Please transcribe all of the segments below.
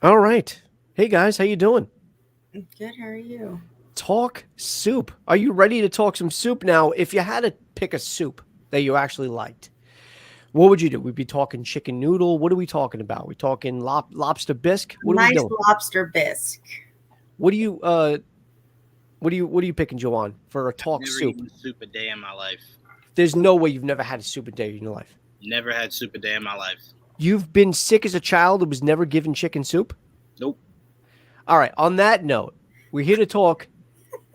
All right. Hey guys, how you doing? Good, how are you? Talk soup. Are you ready to talk some soup now? If you had to pick a soup that you actually liked, what would you do? We'd be talking chicken noodle. What are we talking about? We talking lobster bisque? A What are we nice doing? lobster bisque. What do you what are you picking, Joanne, for a I've talk never soup? eaten soup a day in my life. There's no way you've never had a soup a day in your life. Never had soup a day in my life. You've been sick as a child and was never given chicken soup? Nope. All right, on that note, we're here to talk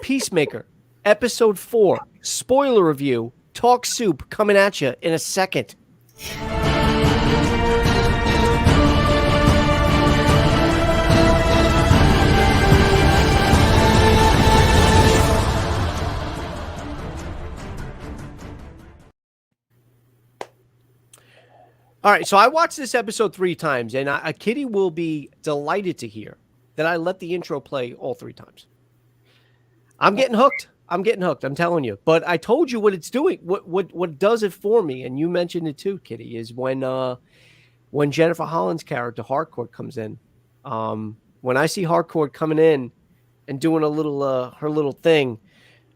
Peacemaker, episode 4, spoiler review, talk soup coming at you in a second. All right, so I watched this episode 3 times, and Kitty will be delighted to hear that I let the intro play all 3 times. I'm getting hooked. I'm getting hooked. I'm telling you. But I told you what it's doing. What does it for me? And you mentioned it too, Kitty. Is when Jennifer Holland's character Harcourt comes in. When I see Harcourt coming in and doing a little her little thing,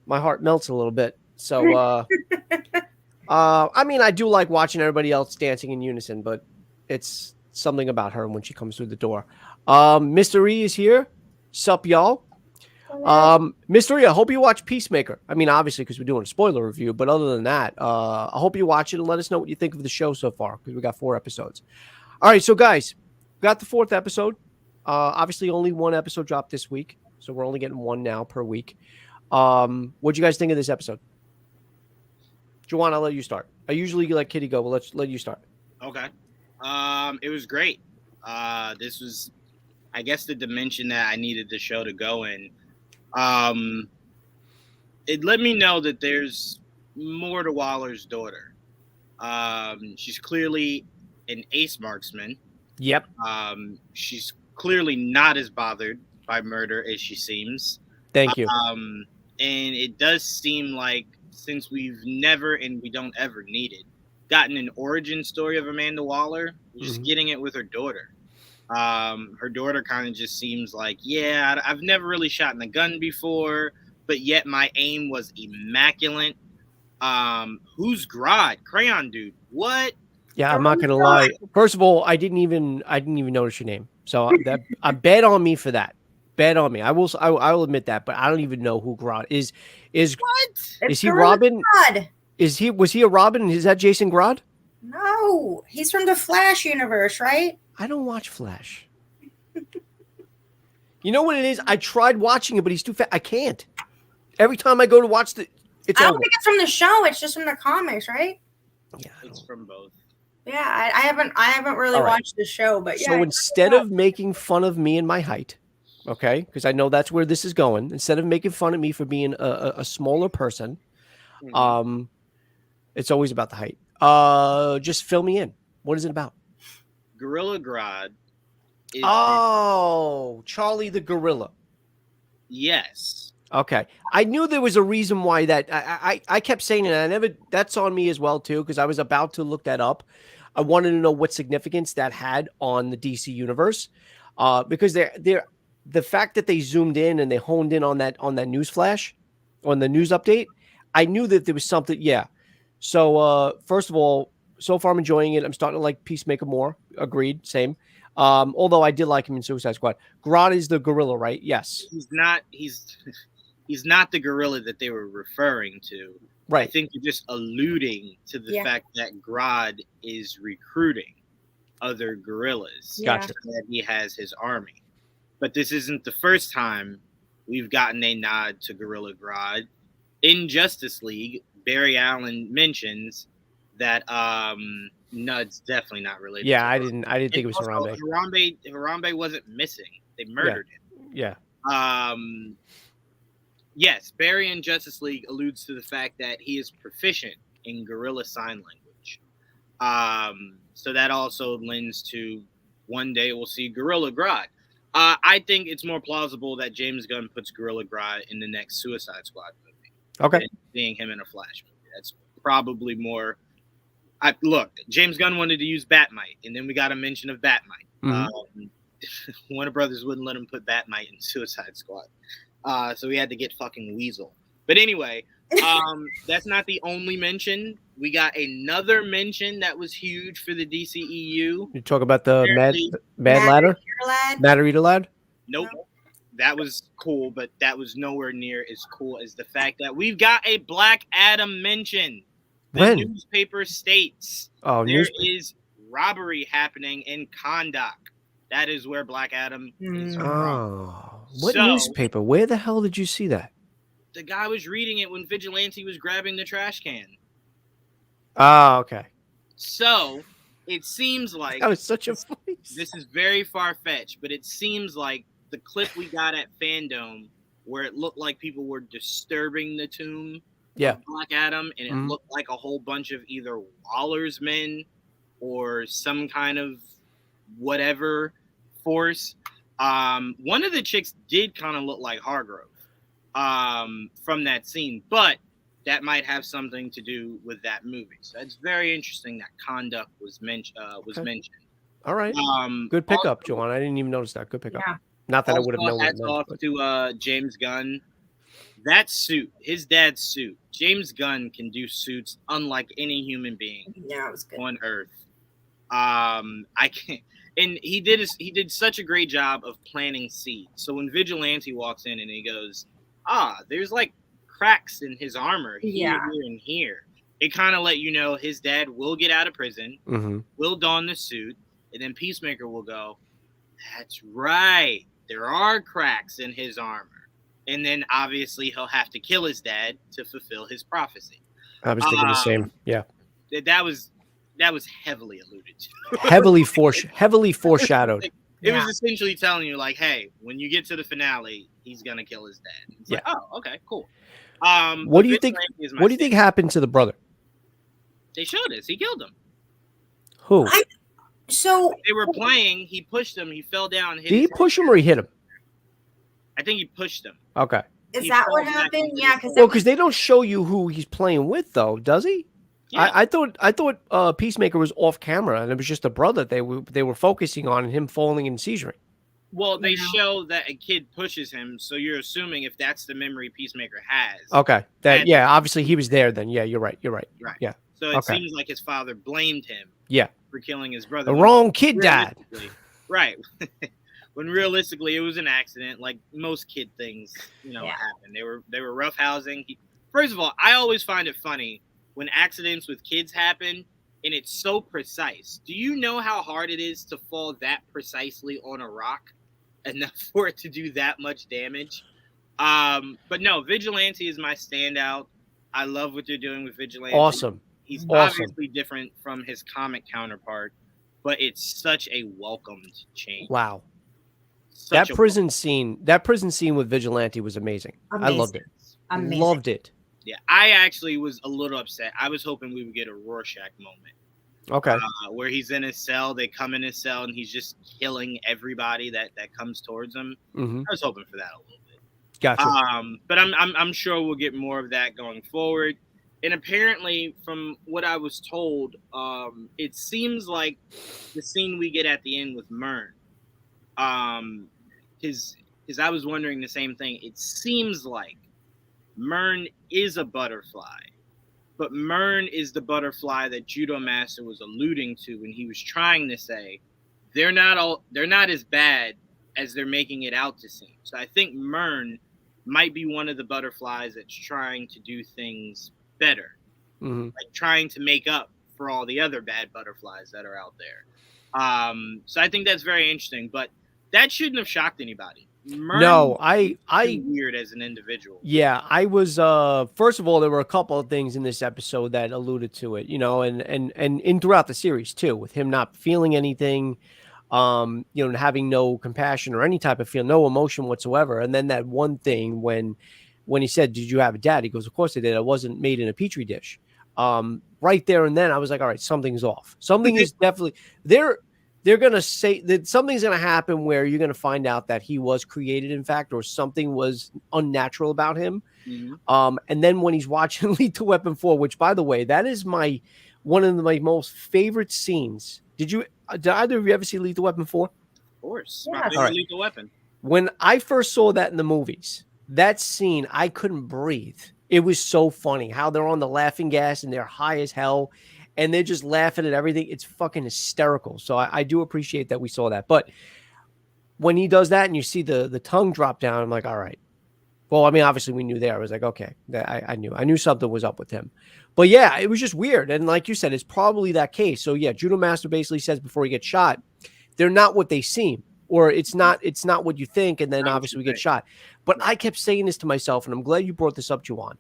my heart melts a little bit. So I mean, I do like watching everybody else dancing in unison, but it's something about her when she comes through the door. Mr. E is here. Sup, y'all? Hello. Mr. E, I hope you watch Peacemaker. I mean, obviously, because we're doing a spoiler review, but other than that, I hope you watch it and let us know what you think of the show so far, because we got 4 episodes. All right, so guys, we got the 4th episode. Obviously, only one episode dropped this week, so we're only getting one now per week. What'd you guys think of this episode? Joanna, I'll let you start. I usually let Kitty go, but let's let you start. Okay. It was great. This was, I guess, the dimension that I needed the show to go in. Um, it let me know that there's more to Waller's daughter. She's clearly an ace marksman. Yep. She's clearly not as bothered by murder as she seems. Thank you. And it does seem like since we've never and we don't ever need it, gotten an origin story of Amanda Waller, we're just getting it with her daughter. Her daughter kind of just seems like, yeah, I've never really shot in a gun before, but yet my aim was immaculate. Who's Grodd? Crayon dude. What? Yeah, I'm not gonna lie. First of all, I didn't even notice your name, so that I bet on me for that. Bet on me. I will admit that, but I don't even know who Grodd is. Is What? is It's he Gorilla Robin? God. Was he a Robin? Is that Jason Grodd? No, he's from the Flash universe, right? I don't watch Flash. You know what it is? I tried watching it, but he's too fast. I can't. Every time I go to watch it's I don't over. think it's from the show. It's just from the comics, right? Yeah. It's from both. Yeah, I haven't really All right. watched the show, but yeah. So instead of making fun of me and my height, okay, because I know that's where this is going, instead of making fun of me for being a smaller person, um, it's always about the height. Just fill me in. What is it about? Gorilla Grodd is Oh, Charlie the gorilla. yes. Okay, I knew there was a reason why that. I kept saying it. I never. That's on me as well too, because I was about to look that up. I wanted to know what significance that had on the DC universe, because they're the fact that they zoomed in and they honed in on that news flash, on the news update. I knew that there was something. Yeah. So first of all, so far I'm enjoying it. I'm starting to like Peacemaker more. Agreed. Same. Although I did like him in Suicide Squad. Grodd is the gorilla, right? Yes. He's not. He's not the gorilla that they were referring to. I Right. think you're just alluding to the fact that Grodd is recruiting other gorillas. Yeah. Gotcha. That he has his army. But this isn't the first time we've gotten a nod to Gorilla Grodd. In Justice League, Barry Allen mentions that Nud's definitely not related. Yeah, to I Grodd. didn't think it was Also, Harambe. Harambe wasn't missing. They murdered him. Yeah. Yes, Barry in Justice League alludes to the fact that he is proficient in gorilla sign language. So that also lends to one day we'll see Gorilla Grodd. I think it's more plausible that James Gunn puts Gorilla Grodd in the next Suicide Squad movie. Okay. Than seeing him in a Flash movie. That's probably more. Look, James Gunn wanted to use Batmite, and then we got a mention of Batmite. Warner Brothers wouldn't let him put Batmite in Suicide Squad. So he had to get fucking Weasel. But anyway, that's not the only mention. We got another mention that was huge for the DCEU. You talk about the Apparently- Mad Ladder? Lad. Matter Eater Lad? Nope. That was cool, but that was nowhere near as cool as the fact that we've got a Black Adam mention. The When? newspaper states Oh, there newspaper. is robbery happening in Kondak. That is where Black Adam is from. Oh, what So- newspaper? Where the hell did you see that? The guy was reading it when Vigilante was grabbing the trash can. Oh, okay. So it seems like That was such a voice. this is very far-fetched, but it seems like the clip we got at Fandom where it looked like people were disturbing the tomb Yeah. of Black Adam, and it Mhm. looked like a whole bunch of either Waller's men or some kind of whatever force. One of the chicks did kind of look like Hargrove from that scene, but that might have something to do with that movie. So it's very interesting that Conduct was mentioned. All right. Good pickup, Joanne. I didn't even notice that. Good pickup. Yeah. Not that I would have known what it Hats meant. off but- to James Gunn. That suit, his dad's suit. James Gunn can do suits unlike any human being Yeah, it was good. on Earth. I can't. And he did such a great job of planting seeds. So when Vigilante walks in and he goes, there's like cracks in his armor here, Yeah. here, and here. It kind of let you know his dad will get out of prison, Mhm. will don the suit, and then Peacemaker will go, that's right, there are cracks in his armor. And then obviously he'll have to kill his dad to fulfill his prophecy. I was thinking the same. Yeah. That was heavily alluded to. Heavily foreshadowed. It was essentially telling you, like, hey, when you get to the finale, he's gonna kill his dad. It's like, oh, okay, cool. What do you think? What do you think happened to the brother? They showed us. He killed him. Who? So They were playing. He pushed him. He fell down. Hit Did he his head. push him or he hit him? I think he pushed him. Okay. is He that fell what back happened? into Yeah, the- because Well, because they don't show you who he's playing with, though, does he? Yeah. I thought Peacemaker was off camera and it was just a brother they were focusing on and him falling and seizuring. Well, they Yeah. show that a kid pushes him, so you're assuming if that's the memory Peacemaker has. Okay. Obviously he was there then. Yeah, you're right. Right. Yeah. So it Okay. seems like his father blamed him. Yeah. For killing his brother. The wrong kid died. Right. When realistically it was an accident, like most kid things, Yeah. happen. They were roughhousing. First of all, I always find it funny when accidents with kids happen and it's so precise. Do you know how hard it is to fall that precisely on a rock enough for it to do that much damage? But no, Vigilante is my standout. I love what they're doing with Vigilante. Awesome. He's Awesome. obviously different from his comic counterpart, but it's such a welcomed change. Wow. Such That a prison scene with Vigilante was amazing. I loved it. Amazing. Loved it. Yeah, I actually was a little upset. I was hoping we would get a Rorschach moment Okay. where he's in his cell. They come in his cell and he's just killing everybody that comes towards him. Mm-hmm. I was hoping for that a little bit. Gotcha. But I'm sure we'll get more of that going forward. And apparently, from what I was told, it seems like the scene we get at the end with Myrn, because I was wondering the same thing. It seems like Myrn is a butterfly, but Myrn is the butterfly that Judo Master was alluding to when he was trying to say they're not as bad as they're making it out to seem. So I think Myrn might be one of the butterflies that's trying to do things better, Mm-hmm. like trying to make up for all the other bad butterflies that are out there. So I think that's very interesting, but that shouldn't have shocked anybody. Myrn No, is I too weird as an individual. Yeah, I was first of all, there were a couple of things in this episode that alluded to it, and throughout the series too, with him not feeling anything, having no compassion or any type of feel, no emotion whatsoever. And then that one thing when he said, "Did you have a dad?" He goes, "Of course I did. I wasn't made in a petri dish." Right there and then I was like, all right, something's off. Something is definitely they're going to say that something's going to happen where you're going to find out that he was created, in fact, or something was unnatural about him. Mm-hmm. And then when he's watching Lethal Weapon 4, which, by the way, that is one of my most favorite scenes. Did either of you ever see Lethal Weapon 4? Of course. Yeah. My favorite All right. Lethal Weapon. When I first saw that in the movies, that scene, I couldn't breathe. It was so funny how they're on the laughing gas and they're high as hell and they're just laughing at everything. It's fucking hysterical. So I do appreciate that we saw that. But when he does that and you see the tongue drop down, I'm like, all right. Well, I mean, obviously we knew there. I was like, okay, I knew something was up with him. But yeah, it was just weird. And like you said, it's probably that case. So yeah, Judo Master basically says before he gets shot, they're not what they seem, or it's not what you think. And then Not what obviously you we get think. shot. But Right. I kept saying this to myself, and I'm glad you brought this up, Juwan.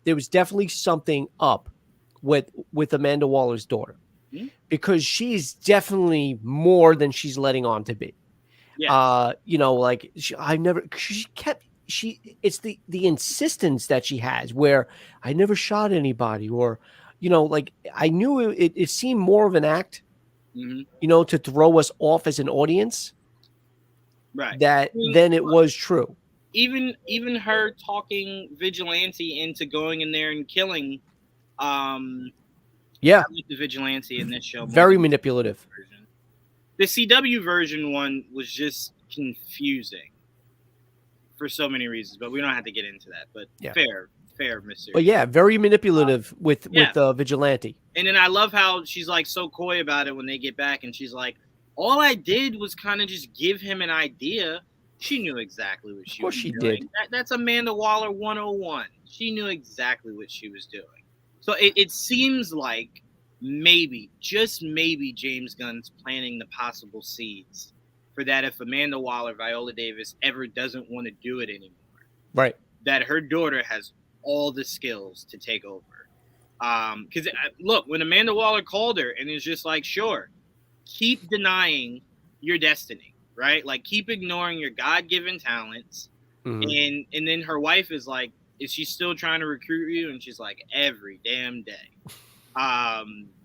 There was definitely something up with Amanda Waller's daughter Hmm? because she's definitely more than she's letting on to be. Yes. You know, like it's the insistence that she has where I never shot anybody, or you know, like I knew it seemed more of an act, Hmm. you know, to throw us off as an audience Right. that I mean, then it was true. even her talking vigilante into going in there and killing. Yeah, I like the vigilante in this show more very than manipulative. the version. The CW version one was just confusing for so many reasons, but we don't have to get into that. But Yeah. fair, Mr. But yeah, very manipulative with yeah. vigilante. And then I love how she's like so coy about it when they get back, and she's like, "All I did was kind of just give him an idea." She knew exactly what she was she doing. did. That's Amanda Waller 101. She knew exactly what she was doing. So it seems like maybe, just maybe, James Gunn's planting the possible seeds for that if Amanda Waller, Viola Davis, ever doesn't want to do it anymore, Right. that her daughter has all the skills to take over. Because look, when Amanda Waller called her and is just like, sure, keep denying your destiny, right? Like keep ignoring your God-given talents. Mhm. And then her wife is like, is she still trying to recruit you? And she's like, every damn day.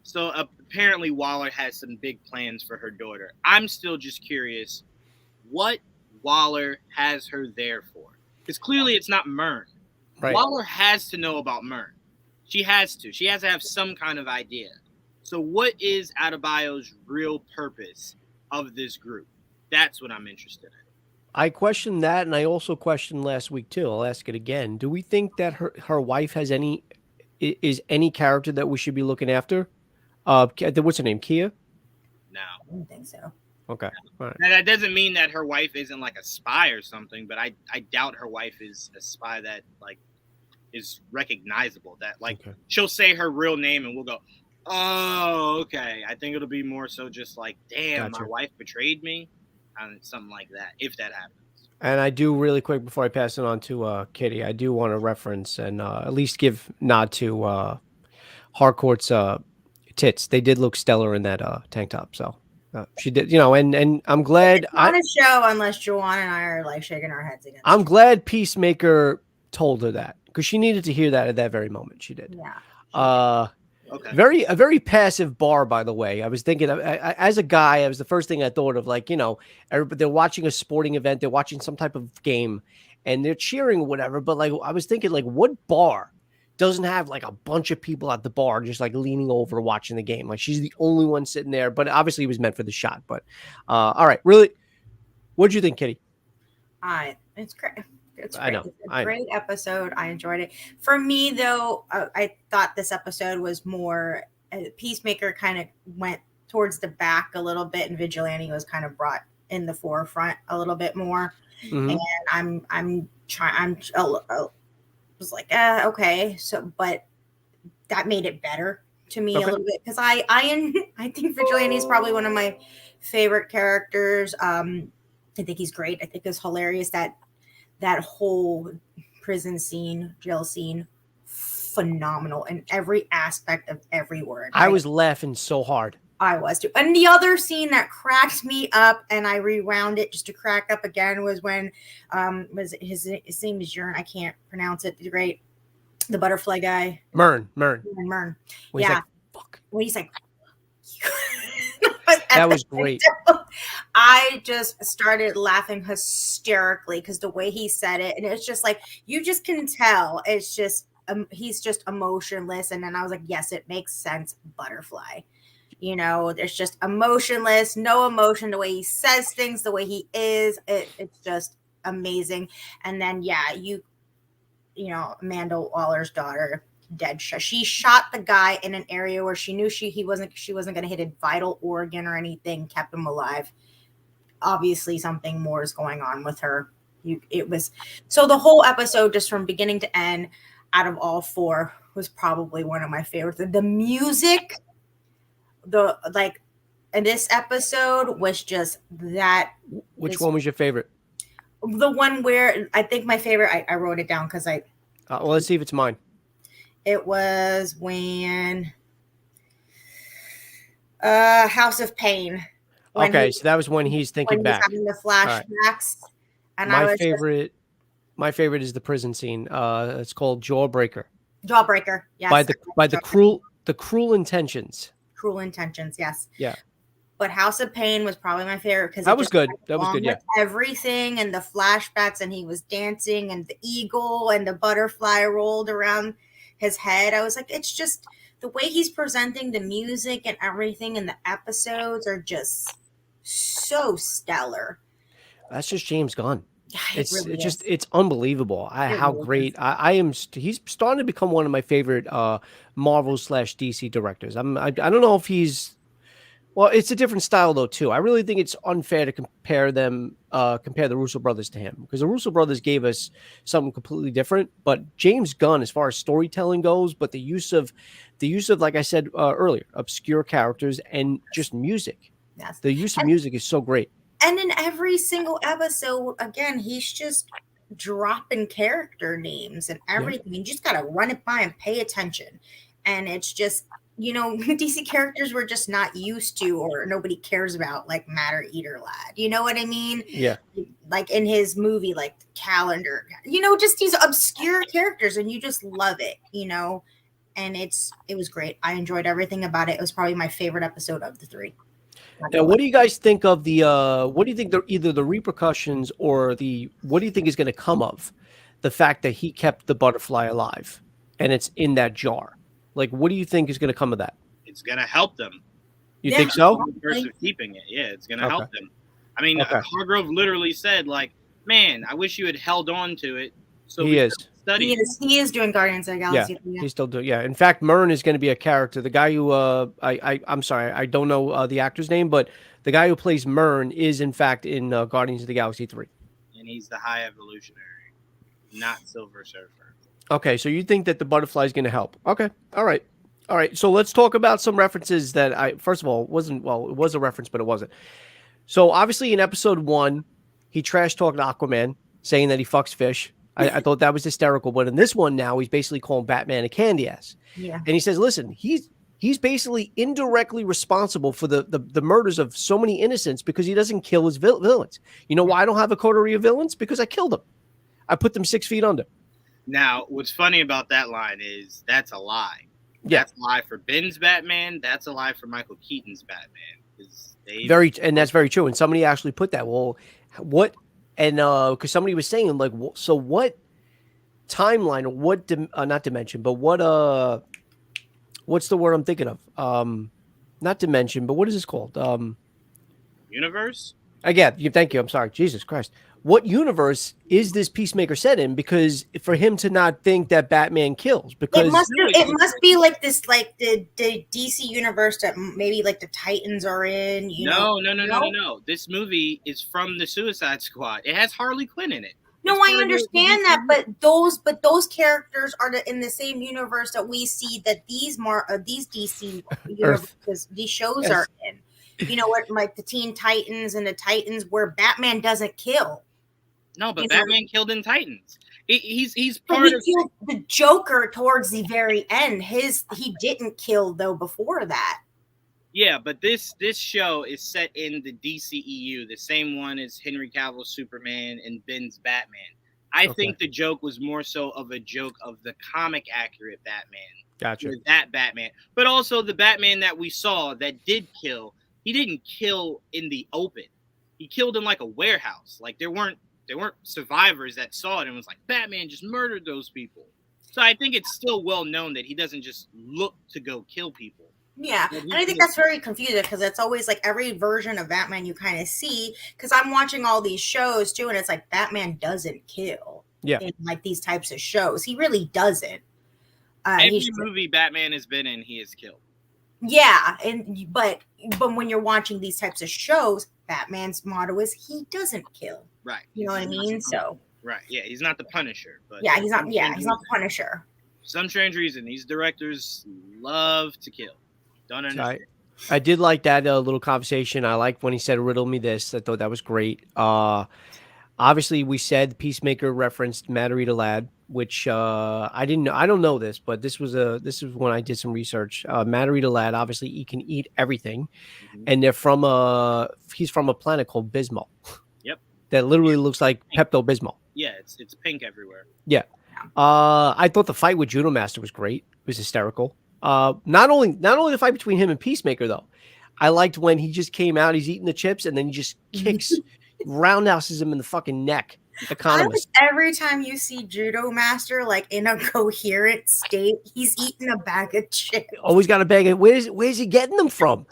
So apparently Waller has some big plans for her daughter. I'm still just curious what Waller has her there for. Because clearly it's not Myrn. Right. Waller has to know about Myrn. She has to. She has to have some kind of idea. So what is Adebayo's real purpose of this group? That's what I'm interested in. I questioned that, and I also questioned last week too. I'll ask it again. Do we think that her wife has is any character that we should be looking after? What's her name? Kia? No. I don't think so. Okay. All right. Now, that doesn't mean that her wife isn't like a spy or something, but I doubt her wife is a spy that like is recognizable. That like Okay. she'll say her real name and we'll go, oh, okay. I think it'll be more so just like, damn, Gotcha. my wife betrayed me, and something like that, if that happens. And I do really quick before I pass it on to Kitty, I do want to reference and at least give nod to Harcourt's tits. They did look stellar in that tank top. So she did, you know, and I'm glad It's not a show unless Joanne and I are like shaking our heads against I'm it. glad Peacemaker told her that because she needed to hear that at that very moment. She did. Yeah. Okay. A very passive bar, by the way. I was thinking, as a guy, it was the first thing I thought of. Like, you know, everybody, they're watching a sporting event, they're watching some type of game, and they're cheering or whatever. But like, I was thinking, like, what bar doesn't have like a bunch of people at the bar just like leaning over watching the game? Like, she's the only one sitting there. But obviously, it was meant for the shot. But all right, really, what'd you think, Kitty? It's great. It's I great. know. It's a great episode. I enjoyed it. For me, though, I thought this episode was more Peacemaker kind of went towards the back a little bit, and Vigilante was kind of brought in the forefront a little bit more. Mhm. And I was like, okay. So, but that made it better to me a little bit because I think Vigilante is probably one of my favorite characters. I think he's great. I think it's hilarious that whole prison scene, jail scene, phenomenal in every aspect of every word. I was laughing so hard. I was too. And the other scene that cracked me up, and I rewound it just to crack up again, was when was his name is Jern. I can't pronounce it. Great, the butterfly guy. Myrn. Myrn. When yeah. He's like, fuck. When he's like, that was great. I just started laughing hysterically because the way he said it, and it's just like you just can tell it's just he's just emotionless. And then I was like, yes, it makes sense. Butterfly. There's just emotionless, no emotion, the way he says things, the way he is. It's just amazing. And then, Amanda Waller's daughter, dead. She shot the guy in an area where she knew she wasn't going to hit a vital organ or anything, kept him alive. Obviously, something more is going on with her. So the whole episode, just from beginning to end, out of all 4, was probably one of my favorites. The music, in this episode was just that. Which one was your favorite? The one where I think my favorite, I wrote it down because well, let's see if it's mine. It was when House of Pain. Okay, so that was when he's thinking back. Having the flashbacks. Right. And my favorite is the prison scene. It's called Jawbreaker. Jawbreaker, yes. By the cruel intentions. Cruel intentions, yes. Yeah. But House of Pain was probably my favorite because that was good. That was good. Yeah. Everything and the flashbacks, and he was dancing, and the eagle and the butterfly rolled around his head. I was like, it's just the way he's presenting the music and everything in the episodes are just so stellar. That's just James Gunn. Yeah, it's unbelievable. How great I am. He's starting to become one of my favorite Marvel/DC directors. I don't know if he's. Well, it's a different style though too. I really think it's unfair to compare the Russo brothers to him, because the Russo brothers gave us something completely different. But James Gunn, as far as storytelling goes, but the use of like I said earlier, obscure characters and just music. Yes. The use of music is so great. And in every single episode, again, he's just dropping character names and everything. Yeah. You just gotta run it by and pay attention. And it's just, DC characters we're just not used to or nobody cares about, like Matter Eater Lad. You know what I mean? Yeah. Like in his movie, like Calendar, just these obscure characters, and you just love it, and it was great. I enjoyed everything about it. It was probably my favorite episode of the 3. Now, what do you guys think of what do you think either the repercussions or what do you think is going to come of the fact that he kept the butterfly alive and it's in that jar? Like, what do you think is going to come of that? It's going to help them. You think so? The person keeping it. Yeah, it's going to help them. I mean, Hargrove literally said, like, man, I wish you had held on to it. So he is. He is doing Guardians of the Galaxy. Yeah, he's still doing. Yeah, in fact, Myrn is going to be a character. The guy who I'm sorry, I don't know the actor's name, but the guy who plays Myrn is in fact in Guardians of the Galaxy 3. And he's the High Evolutionary, not Silver Surfer. Okay, so you think that the butterfly is going to help? Okay, all right. So let's talk about some references that first of all, it was a reference, but it wasn't. So obviously in episode 1, he trash talked Aquaman, saying that he fucks fish. I thought that was hysterical. But in this one now, he's basically calling Batman a candy ass. Yeah. And he says, listen, he's basically indirectly responsible for the murders of so many innocents because he doesn't kill his villains. You know why I don't have a coterie of villains? Because I killed them. I put them 6 feet under. Now, what's funny about that line is that's a lie. Yeah. That's a lie for Ben's Batman. That's a lie for Michael Keaton's Batman. And that's very true. And somebody actually put that. Well, what? And because somebody was saying, like, so what timeline or what not dimension, but what's the word I'm thinking of? Not dimension, but what is this called? Universe? Again, thank you. I'm sorry. Jesus Christ. What universe is this Peacemaker set in? Because for him to not think that Batman kills, because it must be like this, like the DC universe that maybe like the Titans are in. No. This movie is from the Suicide Squad. It has Harley Quinn in it. No, I understand that, but those characters are in the same universe that we see that these DC universes, these shows are in. You know what, like the Teen Titans and the Titans, where Batman doesn't kill. No, but Batman killed in Titans. He's part of the Joker towards the very end. He didn't kill though before that. Yeah, but this show is set in the DCEU, the same one as Henry Cavill's Superman and Ben's Batman. I think the joke was more so of a joke of the comic accurate Batman. Gotcha. That Batman, but also the Batman that we saw that did kill. He didn't kill in the open. He killed in like a warehouse. Like there weren't survivors that saw it and was like, Batman just murdered those people. So I think it's still well known that he doesn't just look to go kill people. Yeah, But and I think that's very confusing because it's always like every version of Batman you kind of see. Because I'm watching all these shows too, and it's like Batman doesn't kill Yeah. in like these types of shows. He really doesn't. every movie Batman has been in, he is killed. Yeah, but when you're watching these types of shows, Batman's motto is he doesn't kill. Right. You know what I mean? So right. Yeah, he's not the Punisher, but yeah, he's not. Yeah, he's not the Punisher. For some strange reason, these directors love to kill. Don't understand. I did like that little conversation. I liked when he said, "Riddle me this." I thought that was great. Obviously, we said Peacemaker referenced Matarita Lad, which I didn't know. I don't know this, but this was when I did some research. Matarita Lad, obviously, he can eat everything, and they're from he's from a planet called Bismol. Yep. That literally looks like Pepto Bismol. Yeah, it's pink everywhere. Yeah. I thought the fight with Judo Master was great. It was hysterical. Not only the fight between him and Peacemaker though. I liked when he just came out, he's eating the chips, and then he just kicks, roundhouses him in the fucking neck. Economist. Every time you see Judo Master like in a coherent state, he's eating a bag of chips. Always got a bag of where's he getting them from?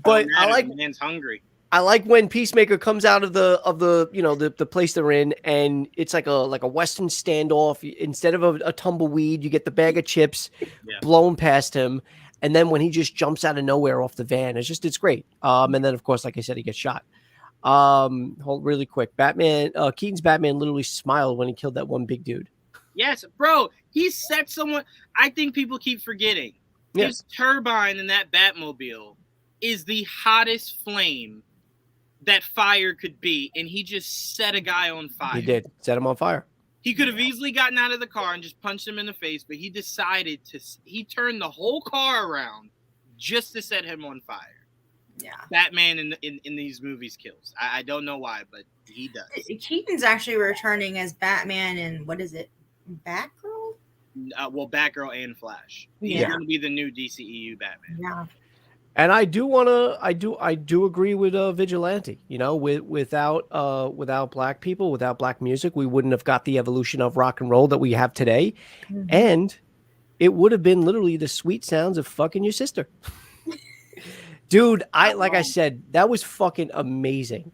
But I like man's hungry. I like when Peacemaker comes out of the you know the place they're in, and it's like a Western standoff. Instead of a tumbleweed, you get the bag of chips blown past him, and then when he just jumps out of nowhere off the van, it's great. And then of course, like I said, he gets shot. Hold really quick. Batman, Keaton's Batman literally smiled when he killed that one big dude. Yes, bro. He set someone. I think people keep forgetting his turbine in that Batmobile is the hottest flame that fire could be, and he just set a guy on fire. He did set him on fire. He could have easily gotten out of the car and just punched him in the face, but he decided to. He turned the whole car around just to set him on fire. Yeah, Batman in these movies kills. I don't know why, but he does. Keaton's actually returning as Batman in what is it, Batgirl? Well, Batgirl and Flash. He's going to be the new DCEU Batman. Yeah. And I do agree with Vigilante. You know, without black people, without black music, we wouldn't have got the evolution of rock and roll that we have today, and it would have been literally the sweet sounds of fucking your sister. Dude, like I said, that was fucking amazing.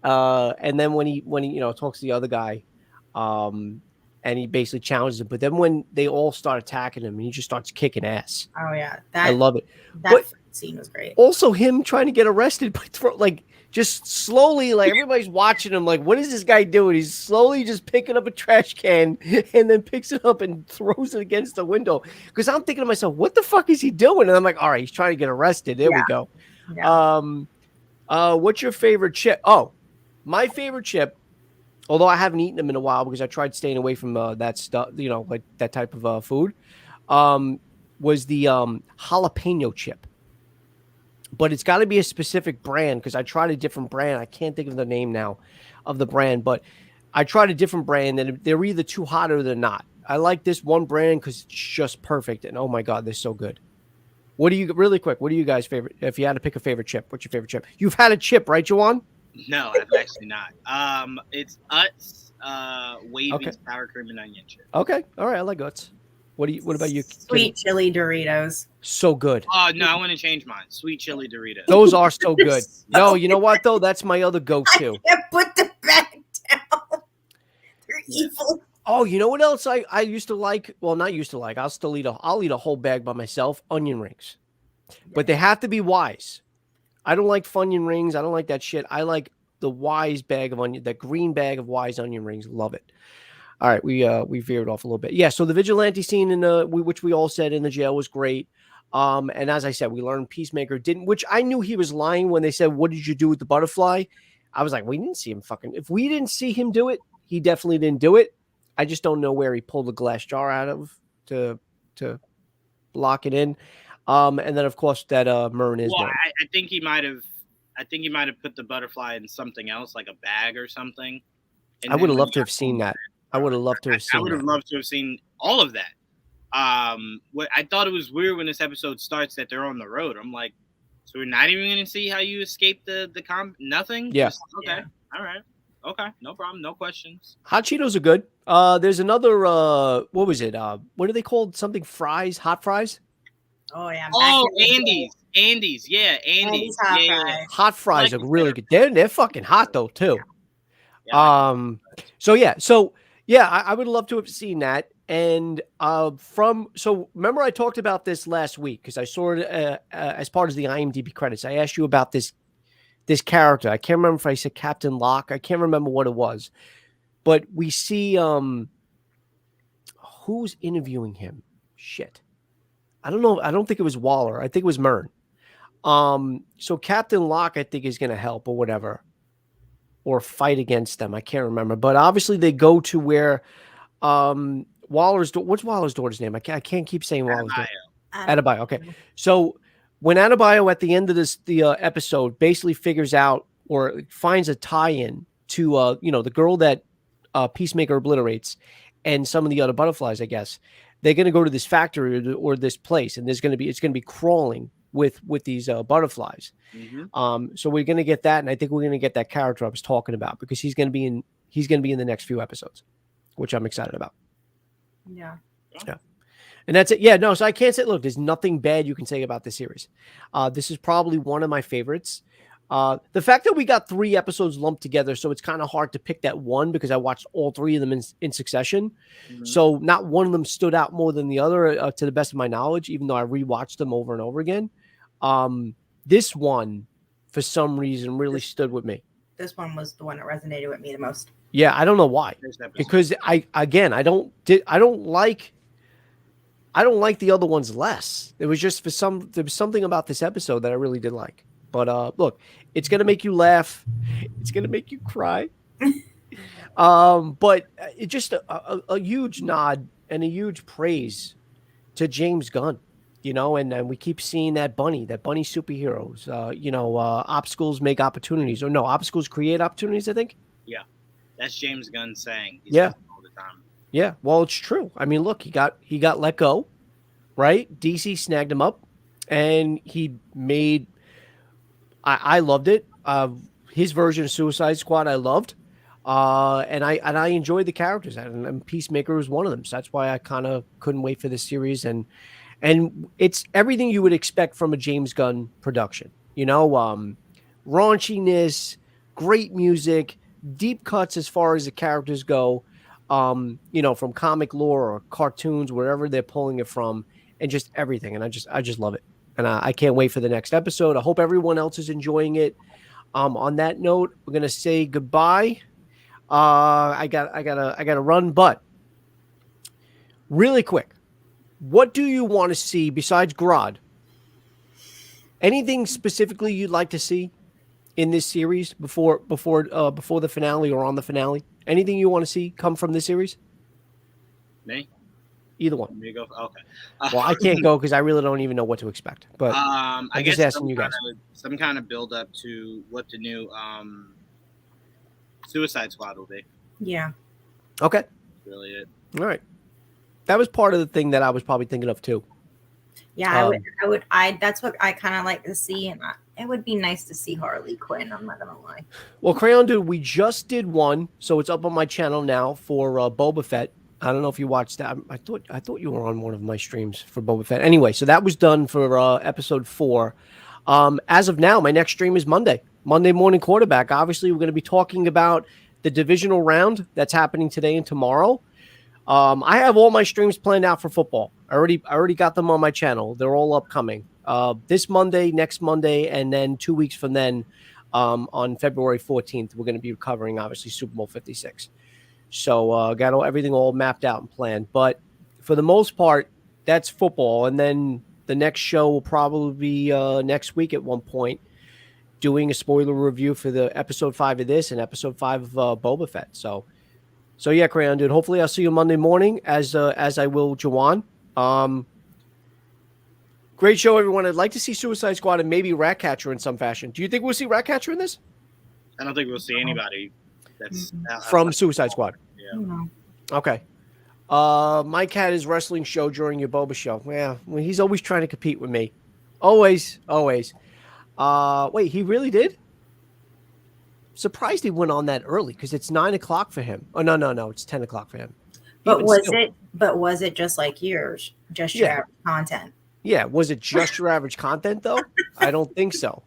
And then when he talks to the other guy, and he basically challenges him, but then when they all start attacking him, and he just starts kicking ass. Oh yeah, I love it. That scene was great. Also, him trying to get arrested by just slowly, like everybody's watching him, like, what is this guy doing? He's slowly just picking up a trash can and then picks it up and throws it against the window. Because I'm thinking to myself, what the fuck is he doing? And I'm like, all right, he's trying to get arrested. There we go. Yeah. What's your favorite chip? Oh, my favorite chip, although I haven't eaten them in a while because I tried staying away from that stuff, like that type of food, was the jalapeno chip. But it's got to be a specific brand because I tried a different brand. I can't think of the name now of the brand, but I tried a different brand and they're either too hot or they're not. I like this one brand because it's just perfect. And oh my God, they're so good. Really quick, what do you guys favorite? If you had to pick a favorite chip, what's your favorite chip? You've had a chip, right, Juwan? No, I've actually not. It's Utz wavy sour cream and onion chip. Okay. All right. I like Utz. What about you? Sweet chili Doritos. So good. Oh no, I want to change mine. Sweet chili Doritos. Those are so good. No, you know what though? That's my other go-to. I can't put the bag down. They're evil. Oh, you know what else I used to like? Well, not used to like. I'll eat a whole bag by myself. Onion rings, but they have to be Wise. I don't like Funyun rings. I don't like that shit. I like the Wise bag of onion, that green bag of Wise onion rings. Love it. All right, we veered off a little bit. Yeah, so the vigilante scene which we all said in the jail was great. And as I said, we learned Peacemaker didn't, which I knew he was lying when they said, "What did you do with the butterfly?" I was like, we didn't see him fucking. If we didn't see him do it, he definitely didn't do it. I just don't know where he pulled the glass jar out of to lock it in. And then of course that Murn is. Well, I think he might have. I think he might have put the butterfly in something else, like a bag or something. I would have loved to have seen that. I would have loved to have seen. I would have loved to have seen all of that. What I thought it was weird when this episode starts that they're on the road. I'm like, so we're not even going to see how you escape the nothing. Yeah. Okay. All right. Okay. No problem. No questions. Hot Cheetos are good. There's another. What was it? What are they called? Something fries? Hot fries? Oh yeah. Oh, Andy's, yeah, Andy's Andy's, hot yeah. fries. Hot fries like are it really better. good. They're fucking hot though too. Yeah, I like So I would love to have seen that. And remember I talked about this last week because I saw it as part of the IMDb credits. I asked you about this character. I can't remember if I said Captain Locke. I can't remember what it was, but we see who's interviewing him. Shit, I don't know. I don't think it was Waller. I think it was Mern. So Captain Locke, I think, is going to help or whatever, or fight against them. I can't remember, but obviously they go to where what's Waller's daughter's name? I can't keep saying Waller's daughter. Adebayo. Okay. So when Adebayo at the end of the episode basically figures out or finds a tie-in to the girl that Peacemaker obliterates and some of the other butterflies, I guess they're going to go to this factory or this place, and it's going to be crawling with these butterflies. So we're going to get that, and I think we're going to get that character I was talking about because he's going to be in the next few episodes, which I'm excited about. Yeah. And that's it. Yeah, no, so I can't say, look, there's nothing bad you can say about this series. This is probably one of my favorites. The fact that we got 3 episodes lumped together, so it's kind of hard to pick that one because I watched all 3 of them in succession. So not one of them stood out more than the other to the best of my knowledge, even though I rewatched them over and over again. This one, for some reason, really stood with me. This one was the one that resonated with me the most. Yeah, I don't know why. Because I don't like the other ones less. It was just there was something about this episode that I really did like. But look, it's gonna make you laugh. It's gonna make you cry. But it's just a huge nod and a huge praise to James Gunn. And we keep seeing that bunny superheroes. Obstacles make opportunities, or no, obstacles create opportunities, I think. Yeah, that's James Gunn saying. He Yeah, says it all the time. Yeah, well, it's true. I mean, look, he got let go, right? DC snagged him up, and he made. I loved it. His version of Suicide Squad, I loved, and I enjoyed the characters, and Peacemaker was one of them. So that's why I kind of couldn't wait for this series, and it's everything you would expect from a James Gunn production. Raunchiness, great music, deep cuts as far as the characters go. From comic lore or cartoons, wherever they're pulling it from, and just everything. And I just love it. And I can't wait for the next episode. I hope everyone else is enjoying it. On that note, we're gonna say goodbye. I gotta run, but really quick, what do you want to see besides Grodd? Anything specifically you'd like to see in this series before the finale or on the finale? Anything you want to see come from this series? Me? Either one. Me go? Okay. Well, I can't go because I really don't even know what to expect. But I'm I just guess asking you guys. Some kind of build up to what the new Suicide Squad will be. Yeah. Okay. That's really it. All right. That was part of the thing that I was probably thinking of too. Yeah, that's what I kind of like to see, and it would be nice to see Harley Quinn. I'm not gonna lie. Well, Crayon Dude, we just did one, so it's up on my channel now for Boba Fett. I don't know if you watched that. I thought you were on one of my streams for Boba Fett. Anyway, so that was done for episode 4. As of now, my next stream is Monday morning quarterback. Obviously, we're going to be talking about the divisional round that's happening today and tomorrow. I have all my streams planned out for football. I already got them on my channel. They're all upcoming. This Monday, next Monday, and then 2 weeks from then, on February 14th, we're going to be covering obviously Super Bowl 56. So got everything all mapped out and planned. But for the most part, that's football. And then the next show will probably be next week at one point, doing a spoiler review for the episode 5 of this and episode 5 of Boba Fett. So yeah, Crayon Dude. Hopefully, I'll see you Monday morning, as I will Jawan. Great show, everyone. I'd like to see Suicide Squad and maybe Ratcatcher in some fashion. Do you think we'll see Ratcatcher in this? I don't think we'll see anybody that's from Suicide Squad. Yeah. Okay. Mike had his wrestling show during your Boba show. Yeah, well, he's always trying to compete with me. Always. Wait, he really did? Surprised he went on that early because it's 9:00 for him. Oh no, it's 10:00 for him. But was it just like yours? Just your content? Yeah, was it just your average content though? I don't think so.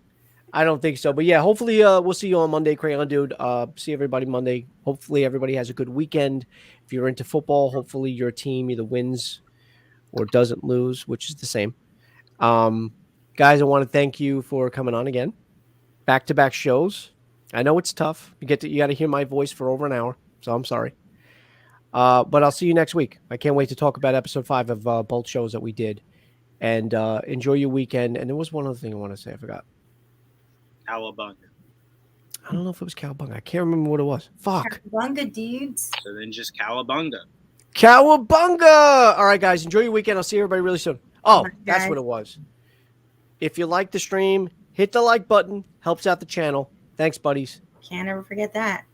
But yeah, hopefully we'll see you on Monday, Crayon Dude. See everybody Monday. Hopefully everybody has a good weekend. If you're into football, hopefully your team either wins or doesn't lose, which is the same. Guys, I want to thank you for coming on again. Back-to-back shows. I know it's tough. You got to hear my voice for over an hour, so I'm sorry. But I'll see you next week. I can't wait to talk about episode 5 of both shows that we did. And enjoy your weekend. And there was one other thing I want to say. I forgot. Cowabunga. I don't know if it was cowabunga. I can't remember what it was. Fuck. Cowabunga, dudes. So then just cowabunga. Cowabunga! All right, guys. Enjoy your weekend. I'll see everybody really soon. Oh, Bye, that's guys. what it was. If you like the stream, hit the like button. Helps out the channel. Thanks, buddies. Can't ever forget that.